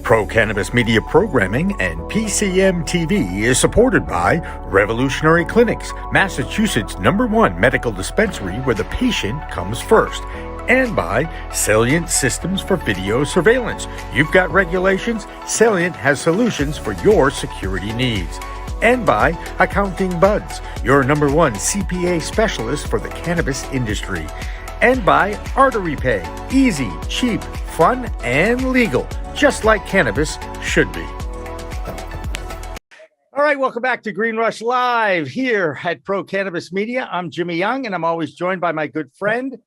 Pro Cannabis Media Programming and PCM TV is supported by Revolutionary Clinics, Massachusetts' #1 medical dispensary where the patient comes first, and by Salient Systems for Video Surveillance. You've got regulations, Salient has solutions for your security needs. And by Accounting Buds, your #1 CPA specialist for the cannabis industry. And by Artery Pay, easy, cheap, fun, and legal, just like cannabis should be. All right, welcome back to Green Rush Live here at Pro Cannabis Media. I'm Jimmy Young, and I'm always joined by my good friend,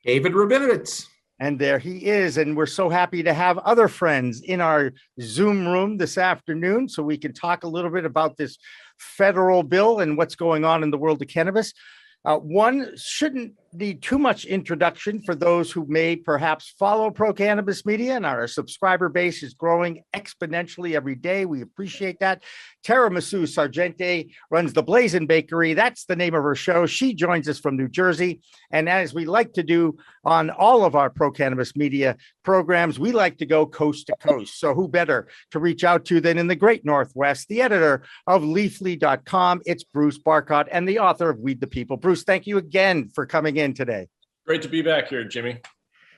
David Rabinowitz. And there he is. And we're so happy to have other friends in our Zoom room this afternoon so we can talk a little bit about this federal bill and what's going on in the world of cannabis. One shouldn't need too much introduction for those who may perhaps follow Pro Cannabis Media, and our subscriber base is growing exponentially every day. We appreciate that. Tara Misu Sargente runs the Blazin Bakery. That's the name of her show. She joins us from New Jersey. And as we like to do on all of our Pro Cannabis Media programs, we like to go coast to coast. So who better to reach out to than in the great Northwest, the editor of Leafly.com. It's Bruce Barcott and the author of Weed the People. Bruce, thank you again for coming in today. Great to be back here, Jimmy.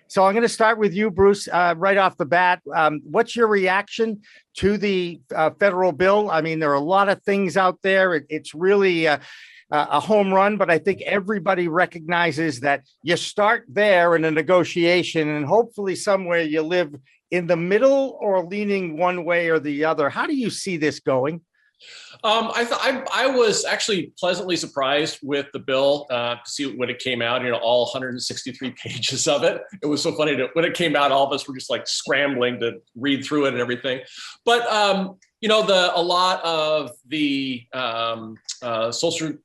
So I'm going to start with you, Bruce, right off the bat. What's your reaction to the federal bill? I mean, there are a lot of things out there. It's really a home run, but I think everybody recognizes that you start there in a negotiation and hopefully somewhere you live in the middle or leaning one way or the other. How do you see this going? I was actually pleasantly surprised with the bill to see when it came out, all 163 pages of it. It was so funny when it came out, all of us were just like scrambling to read through it and everything. But, a lot of the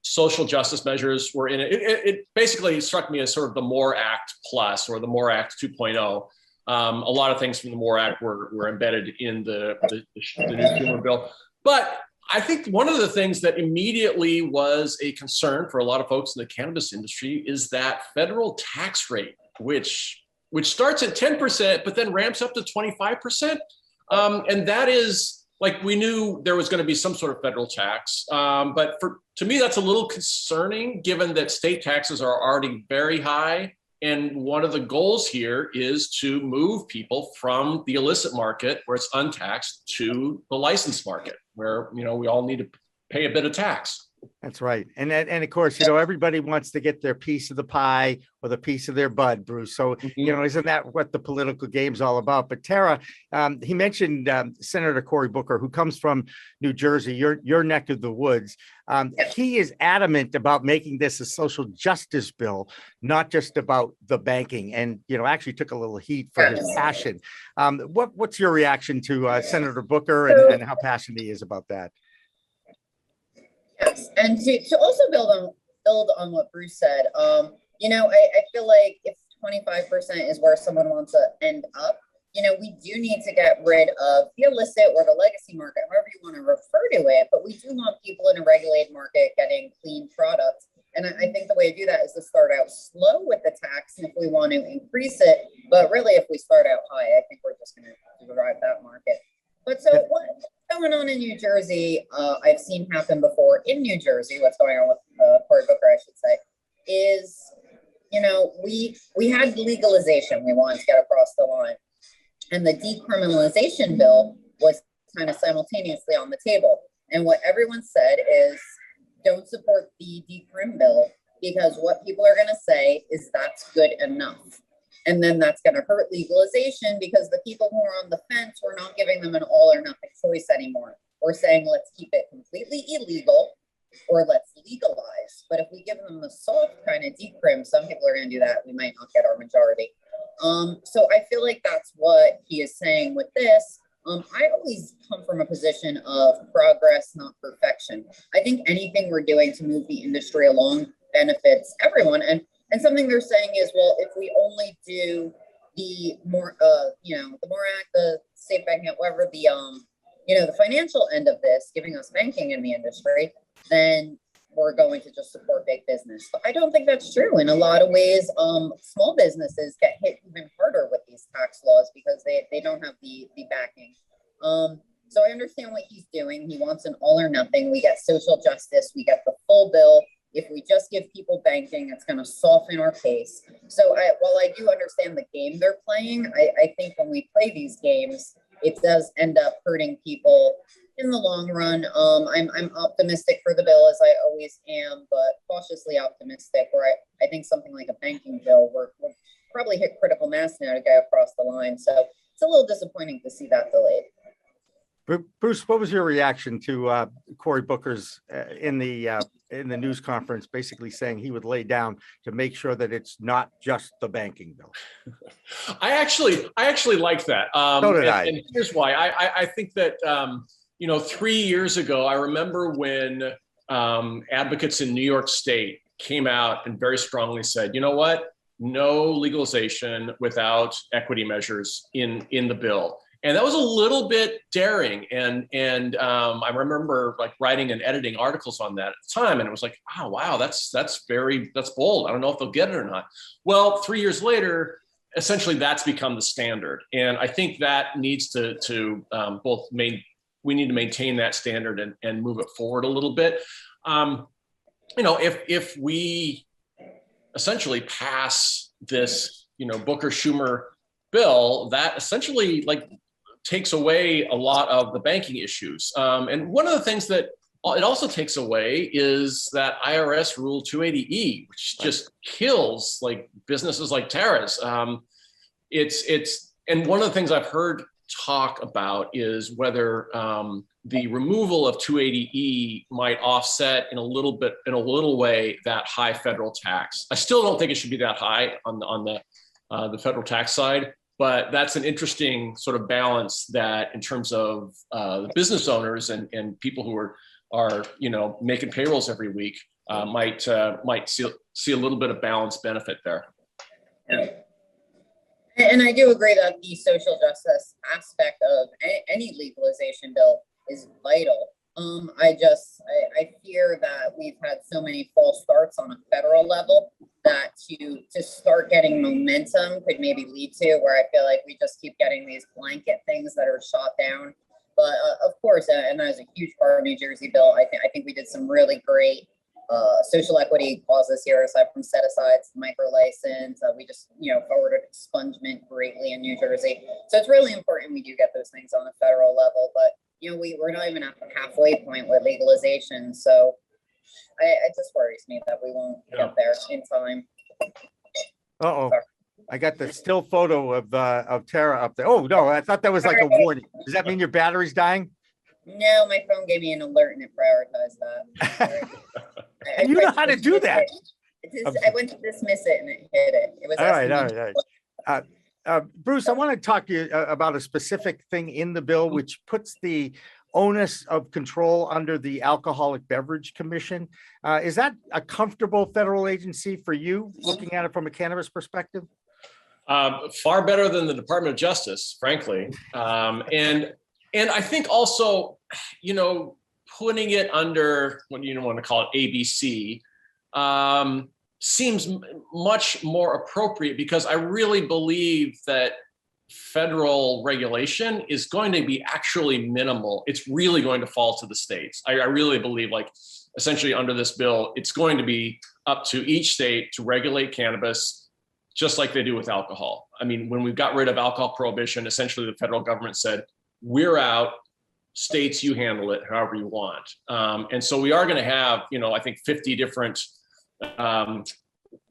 social justice measures were in it. It basically struck me as sort of the MORE Act Plus or the MORE Act 2.0. A lot of things from the MORE Act were embedded in the new consumer bill. But I think one of the things that immediately was a concern for a lot of folks in the cannabis industry is that federal tax rate, which starts at 10%, but then ramps up to 25%. And that is like, we knew there was going to be some sort of federal tax. But to me, that's a little concerning given that state taxes are already very high. And one of the goals here is to move people from the illicit market where it's untaxed to the licensed market where, we all need to pay a bit of tax. That's right. And of course, everybody wants to get their piece of the pie or the piece of their bud, Bruce. So, isn't that what the political game's all about? But Tara, he mentioned Senator Cory Booker, who comes from New Jersey, your neck of the woods. He is adamant about making this a social justice bill, not just about the banking, and, actually took a little heat for his passion. What's your reaction to Senator Booker and how passionate he is about that? Yes, and to also build on what Bruce said, I feel like if 25% is where someone wants to end up, we do need to get rid of the illicit or the legacy market, however you want to refer to it, but we do want people in a regulated market getting clean products. And I think the way to do that is to start out slow with the tax, and if we want to increase it, but really if we start out high, I think we're just going to drive that market. But so what's going on in New Jersey, I've seen happen before in New Jersey, what's going on with Cory Booker, I should say, is, we had legalization we wanted to get across the line. And the decriminalization bill was kind of simultaneously on the table. And what everyone said is, don't support the decrim bill because what people are going to say is that's good enough. And then that's going to hurt legalization because the people who are on the fence, we're not giving them an all or nothing choice anymore. We're saying, let's keep it completely illegal or let's legalize. But if we give them the soft kind of decrim, some people are going to do that. We might not get our majority. So I feel like that's what he is saying with this. I always come from a position of progress, not perfection. I think anything we're doing to move the industry along benefits everyone. And something they're saying is, well, if we only do the more, the MORE Act, the safe banking, whatever, the financial end of this, giving us banking in the industry, then we're going to just support big business. But I don't think that's true. In a lot of ways, small businesses get hit even harder with these tax laws because they don't have the backing. So I understand what he's doing. He wants an all or nothing. We get social justice. We get the full bill. If we just give people banking, it's going to soften our case. So while I do understand the game they're playing, I think when we play these games, it does end up hurting people in the long run. I'm optimistic for the bill, as I always am, but cautiously optimistic, where I think something like a banking bill will probably hit critical mass now to go across the line. So it's a little disappointing to see that delayed. Bruce, what was your reaction to Cory Booker's in the news conference, basically saying he would lay down to make sure that it's not just the banking bill? I actually like that. So did I. And here's why. I think that 3 years ago, I remember when advocates in New York State came out and very strongly said, you know what, no legalization without equity measures in the bill. And that was a little bit daring. And I remember like writing and editing articles on that at the time. And it was like, oh, wow, that's bold. I don't know if they'll get it or not. Well, 3 years later, essentially that's become the standard. And I think that needs to we need to maintain that standard and move it forward a little bit. If we essentially pass this, Booker-Schumer bill, that essentially takes away a lot of the banking issues. And one of the things that it also takes away is that IRS Rule 280E, which just kills businesses like Tara's. And one of the things I've heard talk about is whether the removal of 280E might offset in a little way that high federal tax. I still don't think it should be that high on the federal tax side. But that's an interesting sort of balance that in terms of the business owners and people who are making payrolls every week might see a little bit of balanced benefit there. Yeah. And I do agree that the social justice aspect of any legalization bill is vital. I fear that we've had so many false starts on a federal level that to start getting momentum could maybe lead to where I feel like we just keep getting these blanket things that are shot down. But of course, and that was a huge part of New Jersey bill. I think we did some really great social equity causes here, aside from set-asides, micro license. We just forwarded expungement greatly in New Jersey. So it's really important we do get those things on the federal level. But we're not even at the halfway point with legalization. So it just worries me that we won't get there in time. Uh-oh. Sorry. I got the still photo of Tara up there. Oh, no, I thought that was like a warning. Does that mean your battery's dying? No, my phone gave me an alert and it prioritized that. And you know how to do that. I went to dismiss it and it hit it. It was all right. Bruce, I want to talk to you about a specific thing in the bill which puts the onus of control under the Alcoholic Beverage Commission. Is that a comfortable federal agency for you, looking at it from a cannabis perspective? Far better than the Department of Justice, frankly. And I think also, putting it under what you want to call it ABC seems much more appropriate, because I really believe that federal regulation is going to be actually minimal. It's really going to fall to the states. I really believe, essentially under this bill, it's going to be up to each state to regulate cannabis, just like they do with alcohol. I mean, when we got rid of alcohol prohibition, essentially the federal government said, we're out, states, you handle it however you want. And so we are going to have, I think 50 different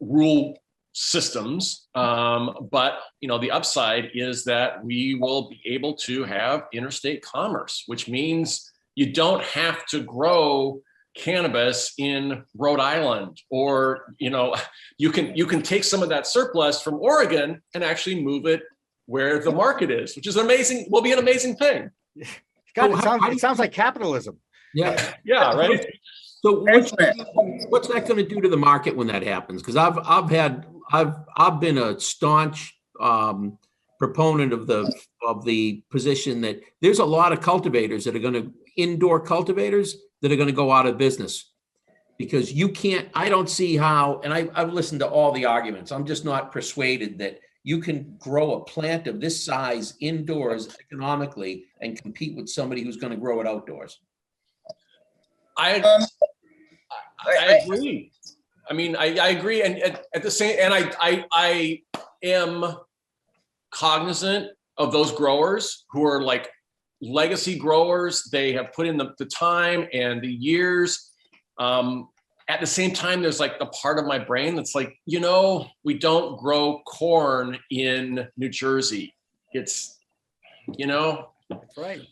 rule systems. But, the upside is that we will be able to have interstate commerce, which means you don't have to grow cannabis in Rhode Island, or, you can take some of that surplus from Oregon and actually move it where the market is, which is will be an amazing thing. God, it sounds like capitalism. Yeah. Yeah. Right. So what's that going to do to the market when that happens? Because I've been a staunch proponent of the position that there's a lot of cultivators that are indoor cultivators that are going to go out of business. Because you can't, I don't see how, and I've listened to all the arguments. I'm just not persuaded that you can grow a plant of this size indoors economically and compete with somebody who's going to grow it outdoors. I agree. I mean, I agree. And at the same, and I am cognizant of those growers who are like legacy growers. They have put in the time and the years. At the same time, there's like the part of my brain that's like, we don't grow corn in New Jersey. It's, That's right.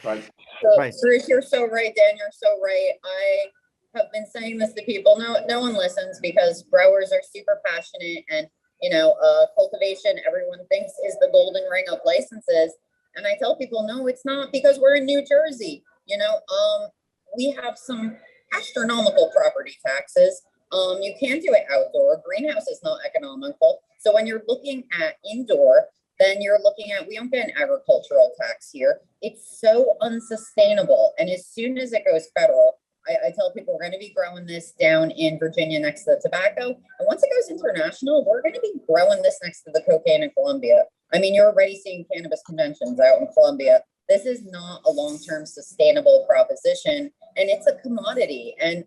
Right. Right. Bruce, you're so right. Dan, you're so right. I have been saying this to people. No one listens because growers are super passionate, and cultivation, everyone thinks, is the golden ring of licenses. And I tell people, no, it's not, because we're in New Jersey. We have some astronomical property taxes. You can't do it outdoor. Greenhouse is not economical. So when you're looking at indoor, then you're looking at, we don't get an agricultural tax here. It's so unsustainable. And as soon as it goes federal, I tell people we're going to be growing this down in Virginia next to the tobacco. And once it goes international, we're going to be growing this next to the cocaine in Colombia. I mean, you're already seeing cannabis conventions out in Colombia. This is not a long-term sustainable proposition, and it's a commodity. And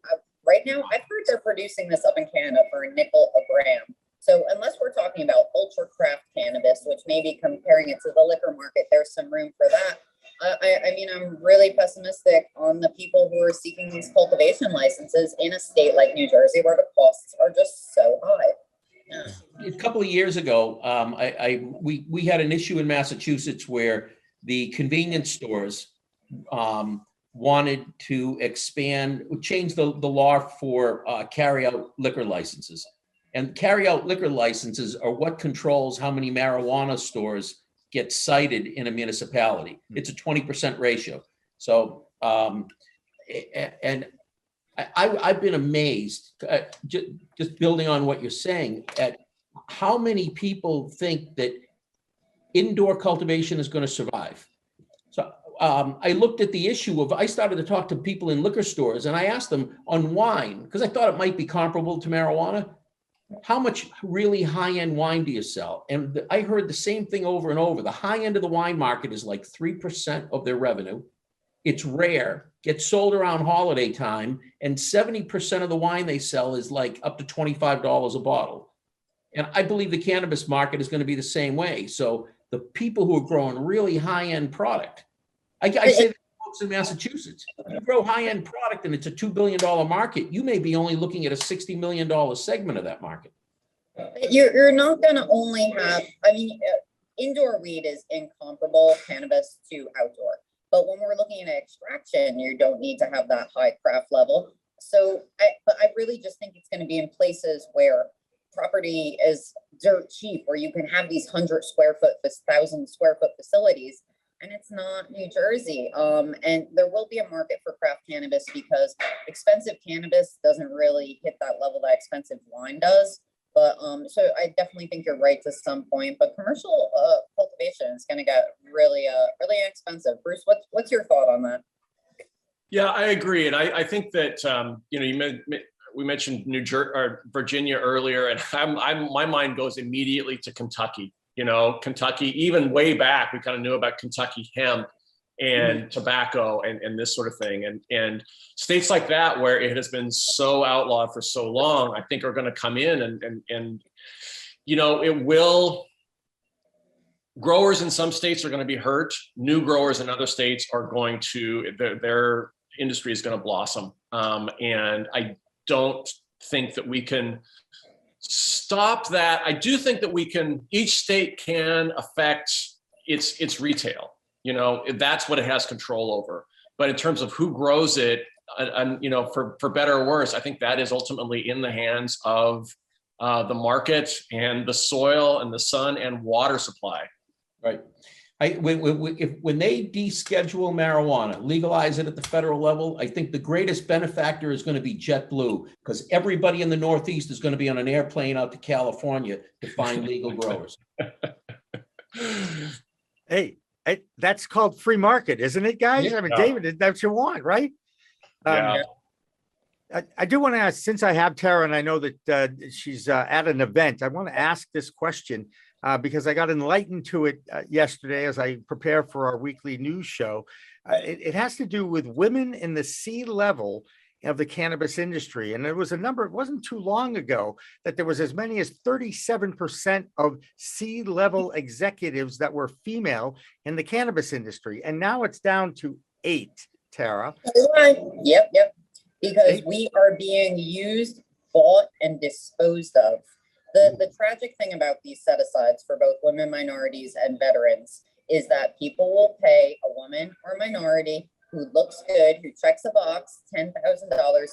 right now, I've heard they're producing this up in Canada for a nickel a gram. So unless we're talking about ultra craft cannabis, which maybe comparing it to the liquor market, there's some room for that. I mean, I'm really pessimistic on the people who are seeking these cultivation licenses in a state like New Jersey, where the costs are just so high. Yeah. A couple of years ago, we had an issue in Massachusetts where the convenience stores wanted to change the law for carry-out liquor licenses. And carry-out liquor licenses are what controls how many marijuana stores get cited in a municipality. It's a 20% ratio. So, and I've been amazed, just building on what you're saying, at how many people think that indoor cultivation is going to survive. So I looked at the issue I started to talk to people in liquor stores, and I asked them on wine, because I thought it might be comparable to marijuana. How much really high-end wine do you sell? And I heard the same thing over and over. The high end of the wine market is like 3% of their revenue. It's rare, gets sold around holiday time, and 70% of the wine they sell is like up to $25 a bottle. And I believe the cannabis market is going to be the same way. So the people who are growing really high-end product, I say that to folks in Massachusetts, you grow high-end product and it's a $2 billion market, you may be only looking at a $60 million segment of that market. You're not going to only have, indoor weed is incomparable cannabis to outdoor. But when we're looking at extraction, you don't need to have that high craft level. So I really just think it's going to be in places where property is dirt cheap, where you can have these 100 square foot, 1,000 square foot facilities. And it's not New Jersey. And there will be a market for craft cannabis because expensive cannabis doesn't really hit that level that expensive wine does. But so I definitely think you're right to some point. But commercial cultivation is going to get really expensive. Bruce, what's your thought on that? Yeah, I agree, and I think that we mentioned New Jersey or Virginia earlier, and my mind goes immediately to Kentucky. Kentucky, even way back, we kind of knew about Kentucky hemp and tobacco and this sort of thing. And states like that, where it has been so outlawed for so long, I think are going to come in and it will. Growers in some states are going to be hurt. New growers in other states are going to, their industry is going to blossom. And I don't think that we can stop that. I do think that each state can affect its retail. That's what it has control over. But in terms of who grows it, for better or worse, I think that is ultimately in the hands of the market and the soil and the sun and water supply. Right. When they deschedule marijuana, legalize it at the federal level, I think the greatest benefactor is going to be JetBlue, because everybody in the Northeast is going to be on an airplane out to California to find legal growers. Hey, that's called free market, isn't it, guys? Yeah. I mean, David, that's what you want, right? Yeah. I do want to ask, since I have Tara and I know that she's at an event, I want to ask this question because I got enlightened to it yesterday as I prepare for our weekly news show. It has to do with women in the C-level of the cannabis industry. And there was a number, it wasn't too long ago, that there was as many as 37% of C-level executives that were female in the cannabis industry. And now it's down to 8, Tara. Yep. Because we are being used, bought, and disposed of. The tragic thing about these set-asides for both women, minorities, and veterans is that people will pay a woman or minority who looks good, who checks a box, $10,000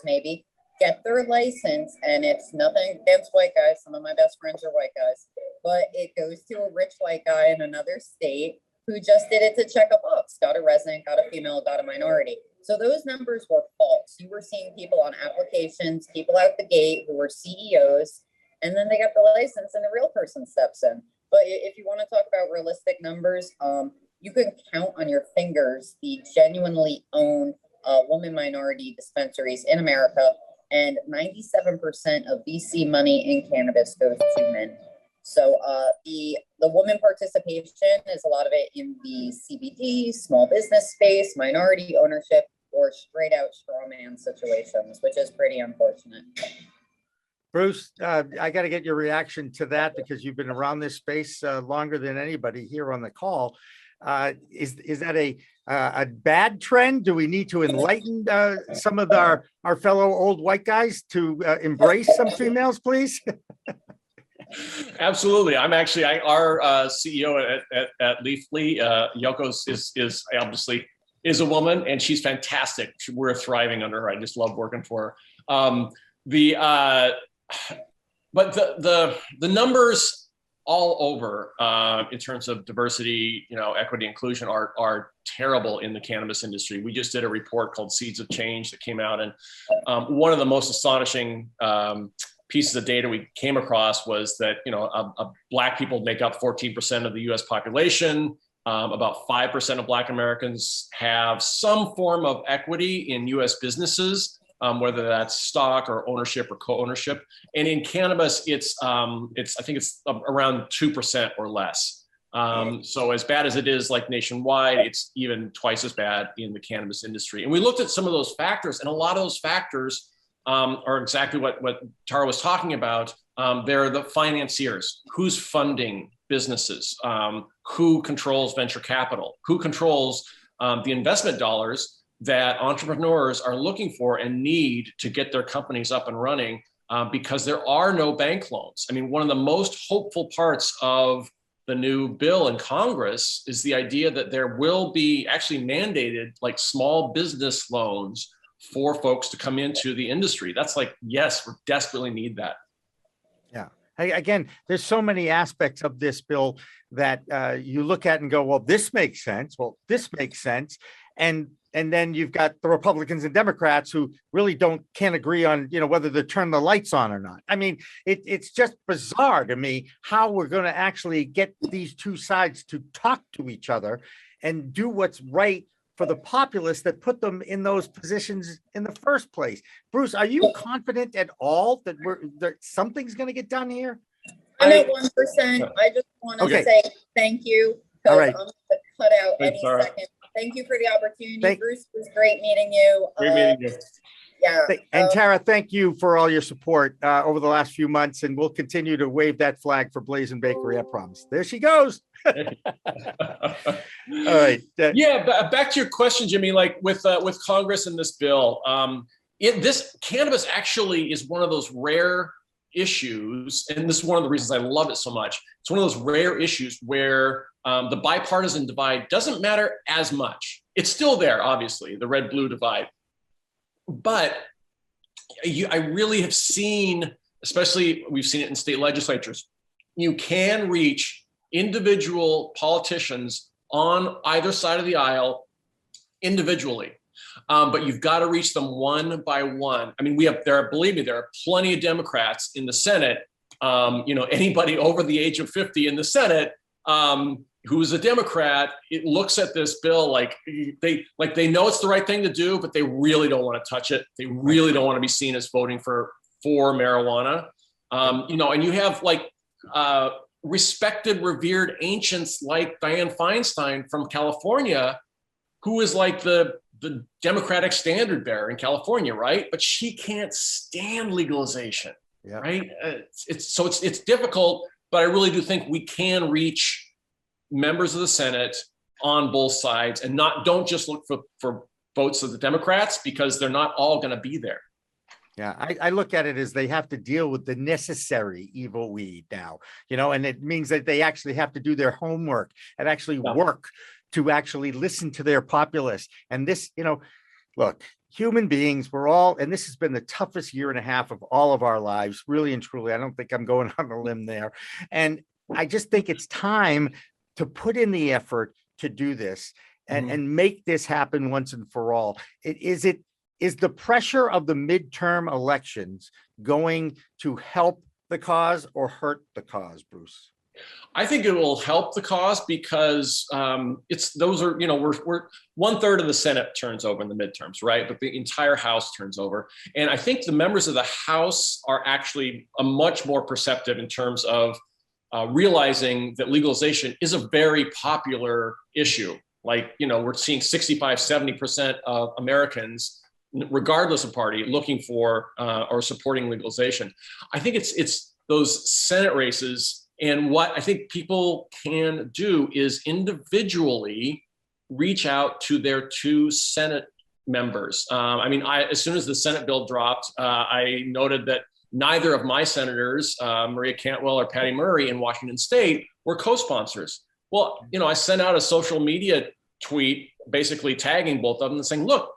maybe, get their license, and it's nothing against white guys. Some of my best friends are white guys, but it goes to a rich white guy in another state who just did it to check a box, got a resident, got a female, got a minority. So those numbers were false. You were seeing people on applications, people out the gate who were CEOs, and then they got the license and the real person steps in. But if you want to talk about realistic numbers, you can count on your fingers the genuinely owned woman minority dispensaries in America, and 97% of VC money in cannabis goes to men. So the woman participation is a lot of it in the CBD, small business space, minority ownership, or straight out straw man situations, which is pretty unfortunate. Bruce, I got to get your reaction to that because you've been around this space longer than anybody here on the call. Is that a bad trend? Do we need to enlighten some of our fellow old white guys to embrace some females, please? Absolutely. I'm actually our CEO at Leafly. Yoko is obviously a woman, and she's fantastic. We're thriving under her. I just love working for her. But the numbers all over in terms of diversity, equity, inclusion are terrible in the cannabis industry. We just did a report called Seeds of Change that came out, and one of the most astonishing pieces of data we came across was that Black people make up 14% of the U.S. population. About 5% of Black Americans have some form of equity in U.S. businesses, whether that's stock or ownership or co-ownership. And in cannabis, I think it's around 2% or less. So as bad as it is like nationwide, it's even twice as bad in the cannabis industry. And we looked at some of those factors, and a lot of those factors are exactly what Tara was talking about. They're the financiers, who's funding businesses, who controls venture capital, who controls the investment dollars that entrepreneurs are looking for and need to get their companies up and running, because there are no bank loans. I mean, one of the most hopeful parts of the new bill in Congress is the idea that there will be actually mandated like small business loans for folks to come into the industry. That's like, yes, we desperately need that. Yeah. Again, there's so many aspects of this bill that you look at and go, well, this makes sense. Well, this makes sense. And then you've got the Republicans and Democrats who really can't agree on, whether to turn the lights on or not. I mean, it's just bizarre to me how we're going to actually get these two sides to talk to each other and do what's right for the populace that put them in those positions in the first place. Bruce, are you confident at all that something's going to get done here? I'm at 1%. I just want to say thank you. All right. I'm going to cut out any second. Thank you for the opportunity, Bruce. It was great meeting you. Great meeting you. Yeah. And Tara, thank you for all your support over the last few months, and we'll continue to wave that flag for Blazin Bakery, I promise. There she goes. All right. Back to your question, Jimmy, like with Congress and this bill, this cannabis actually is one of those rare issues, and this is one of the reasons I love it so much. It's one of those rare issues where the bipartisan divide doesn't matter as much. It's still there, obviously, the red-blue divide. But I really have seen, especially we've seen it in state legislatures, you can reach individual politicians on either side of the aisle individually. But you've got to reach them one by one. I mean, believe me, there are plenty of Democrats in the Senate. Anybody over the age of 50 in the Senate who's a Democrat, it looks at this bill like they know it's the right thing to do, but they really don't want to touch it. They really don't want to be seen as voting for marijuana. And you have respected, revered ancients like Dianne Feinstein from California, who is like the Democratic standard bearer in California, right? But she can't stand legalization, right? It's difficult, but I really do think we can reach members of the Senate on both sides, and don't just look for votes of the Democrats, because they're not all going to be there. Yeah, I look at it as they have to deal with the necessary evil weed now, and it means that they actually have to do their homework and actually work to actually listen to their populace. And this, look, human beings, we're all, and this has been the toughest year and a half of all of our lives, really and truly. I don't think I'm going on a limb there. And I just think it's time to put in the effort to do this and make this happen once and for all. Is the pressure of the midterm elections going to help the cause or hurt the cause, Bruce? I think it will help the cause, because we're 1/3 of the Senate turns over in the midterms, right? But the entire House turns over. And I think the members of the House are actually much more perceptive in terms of realizing that legalization is a very popular issue. We're seeing 65-70% of Americans, regardless of party, looking for or supporting legalization. I think it's those Senate races. And what I think people can do is individually reach out to their 2 Senate members. As soon as the Senate bill dropped, I noted that neither of my senators, Maria Cantwell or Patty Murray in Washington State, were co-sponsors. Well, I sent out a social media tweet basically tagging both of them and saying, look,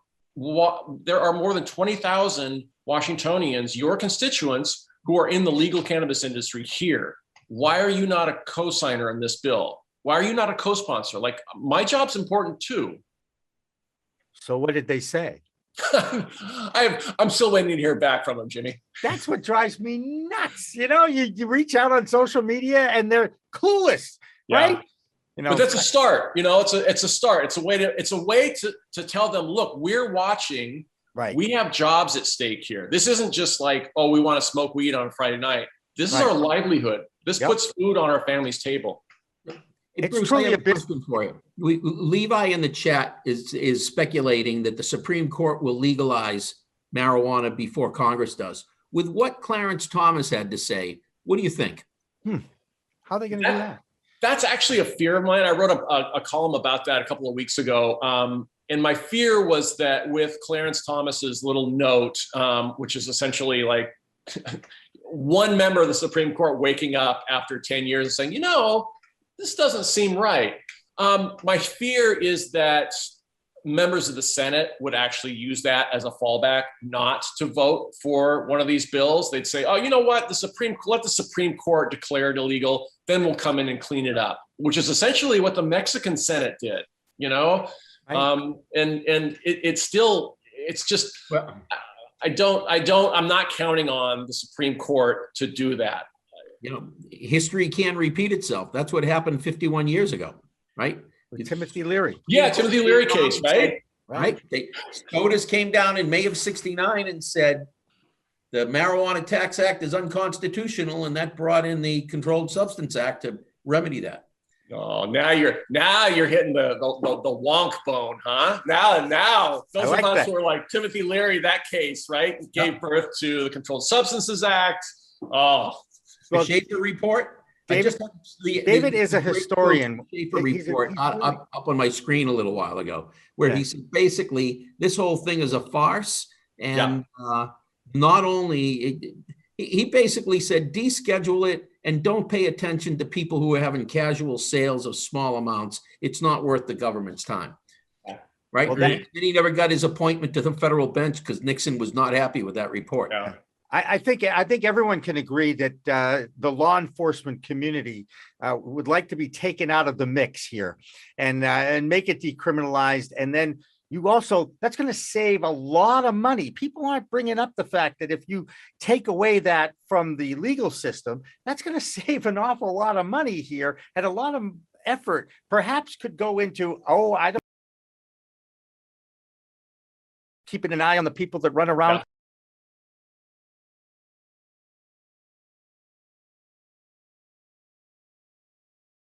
there are more than 20,000 Washingtonians, your constituents, who are in the legal cannabis industry here. Why are you not a co-signer in this bill? Why are you not a co-sponsor? My job's important too. So what did they say? I'm still waiting to hear back from them, Jimmy. That's what drives me nuts. You reach out on social media and they're clueless, right? But that's a start. It's a start. It's a way to tell them, look, we're watching. Right. We have jobs at stake here. This isn't just we want to smoke weed on a Friday night. This is our livelihood. This puts food on our family's table. It's Bruce, truly a question for you. Levi in the chat is speculating that the Supreme Court will legalize marijuana before Congress does. With what Clarence Thomas had to say, what do you think? How are they going to do that? That's actually a fear of mine. I wrote a column about that a couple of weeks ago. And my fear was that with Clarence Thomas's little note, which is essentially one member of the Supreme Court waking up after 10 years and saying, this doesn't seem right. My fear is that members of the Senate would actually use that as a fallback not to vote for one of these bills. They'd say, oh, you know what? Let the Supreme Court declare it illegal, then we'll come in and clean it up, which is essentially what the Mexican Senate did, Right. I'm not counting on the Supreme Court to do that. History can repeat itself. That's what happened 51 years ago, right? Timothy Leary. Yeah, Timothy Leary case, right? Right. SCOTUS came down in May of '69 and said the Marijuana Tax Act is unconstitutional, and that brought in the Controlled Substance Act to remedy that. Oh, now you're hitting the wonk bone, huh? Now those of us who are like Timothy Leary, that case, right, gave birth to the Controlled Substances Act. Oh, the Schaefer report. David is a historian. Schaefer report up on my screen a little while ago, where he said basically this whole thing is a farce, and not only he basically said deschedule it and don't pay attention to people who are having casual sales of small amounts. It's not worth the government's time. Right. Well, then he never got his appointment to the federal bench because Nixon was not happy with that report. Yeah. I think everyone can agree that the law enforcement community would like to be taken out of the mix here and make it decriminalized. And then that's going to save a lot of money. People aren't bringing up the fact that if you take away that from the legal system, that's going to save an awful lot of money here. And a lot of effort perhaps could go into, oh, I don't keeping an eye on the people that run around. Yeah.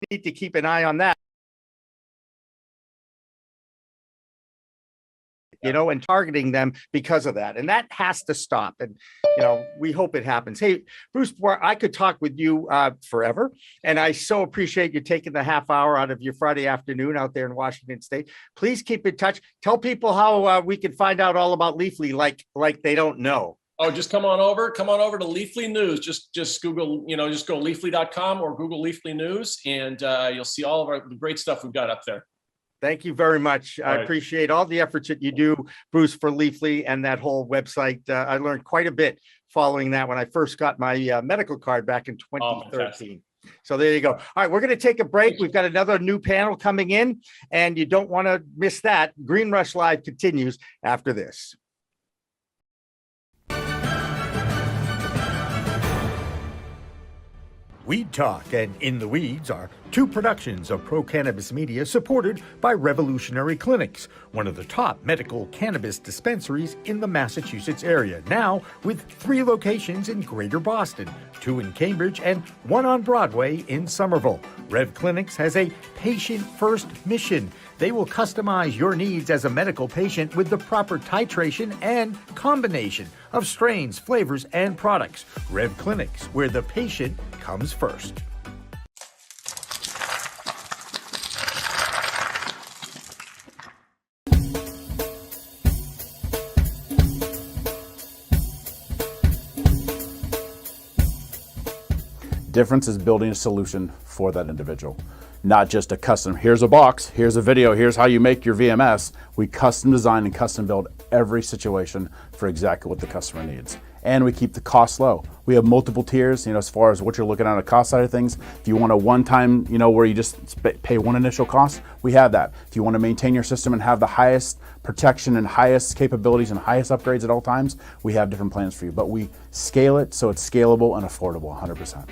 Need to keep an eye on that. You know, and targeting them because of that. And that has to stop. And, you know, we hope it happens. Hey, Bruce, I could talk with you forever. And I so appreciate you taking the half hour out of your Friday afternoon out there in Washington State. Please keep in touch. Tell people how we can find out all about Leafly like they don't know. Oh, just come on over to Leafly News. Just Google, just go leafly.com or Google Leafly News, and you'll see all of the great stuff we've got up there. Thank you very much. I appreciate all the efforts that you do, Bruce, for Leafly and that whole website. I learned quite a bit following that when I first got my medical card back in 2013. So there you go. All right, we're going to take a break. We've got another new panel coming in, and you don't want to miss that. Green Rush Live continues after this. Weed Talk and In the Weeds are two productions of Pro Cannabis Media supported by Revolutionary Clinics, one of the top medical cannabis dispensaries in the Massachusetts area, now with 3 locations in Greater Boston, 2 in Cambridge and 1 on Broadway in Somerville. Rev Clinics has a patient-first mission. They will customize your needs as a medical patient with the proper titration and combination of strains, flavors, and products. Rev Clinics, where the patient comes first. Difference is building a solution for that individual. Not just a custom, here's a box, here's a video, here's how you make your VMS. We custom design and custom build every situation for exactly what the customer needs. And we keep the cost low. We have multiple tiers, as far as what you're looking at on the cost side of things. If you want a one-time, where you just pay one initial cost, we have that. If you want to maintain your system and have the highest protection and highest capabilities and highest upgrades at all times, we have different plans for you. But we scale it so it's scalable and affordable 100%.